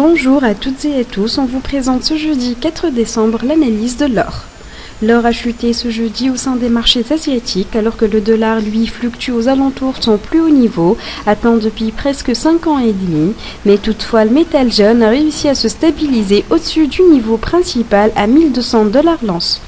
Bonjour à toutes et à tous, on vous présente ce jeudi 4 décembre l'analyse de l'or. L'or a chuté ce jeudi au sein des marchés asiatiques alors que le dollar lui fluctue aux alentours de son plus haut niveau, atteint depuis presque 5 ans et demi, mais toutefois le métal jaune a réussi à se stabiliser au-dessus du niveau principal à 1200 $ l'once.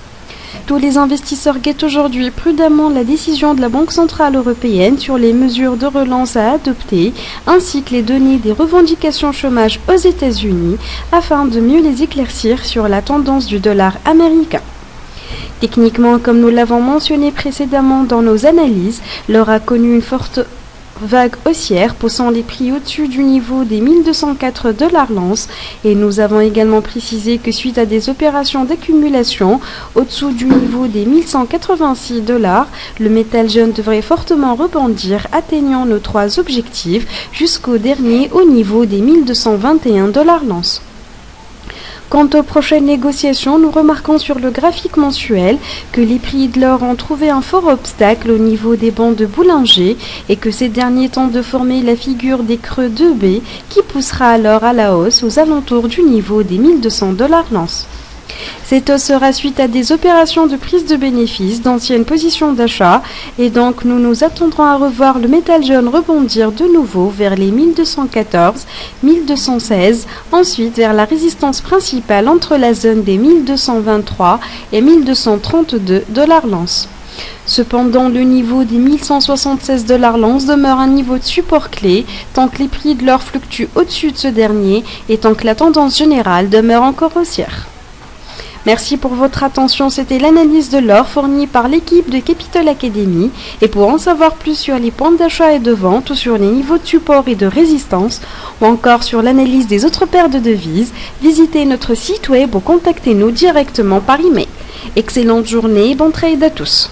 Tous les investisseurs guettent aujourd'hui prudemment la décision de la Banque centrale européenne sur les mesures de relance à adopter, ainsi que les données des revendications chômage aux États-Unis, afin de mieux les éclaircir sur la tendance du dollar américain. Techniquement, comme nous l'avons mentionné précédemment dans nos analyses, l'or a connu une forte vague haussière poussant les prix au-dessus du niveau des 1204 $ l'once, et nous avons également précisé que suite à des opérations d'accumulation au-dessous du niveau des 1186 $, le métal jaune devrait fortement rebondir, atteignant nos 3 objectifs jusqu'au dernier au niveau des 1221 $ l'once. Quant aux prochaines négociations, nous remarquons sur le graphique mensuel que les prix de l'or ont trouvé un fort obstacle au niveau des bancs de Boulanger et que ces derniers tentent de former la figure des creux 2B qui poussera alors à la hausse aux alentours du niveau des 1200 $ l'once. Cette hausse sera suite à des opérations de prise de bénéfices d'anciennes positions d'achat et donc nous nous attendrons à revoir le métal jaune rebondir de nouveau vers les 1214, 1216, ensuite vers la résistance principale entre la zone des 1223 et 1232 $ l'once. Cependant, le niveau des 1176 $ l'once demeure un niveau de support clé tant que les prix de l'or fluctuent au-dessus de ce dernier et tant que la tendance générale demeure encore haussière. Merci pour votre attention, c'était l'analyse de l'or fournie par l'équipe de Capital Academy. Et pour en savoir plus sur les points d'achat et de vente ou sur les niveaux de support et de résistance ou encore sur l'analyse des autres paires de devises, visitez notre site web ou contactez-nous directement par email. Excellente journée et bon trade à tous.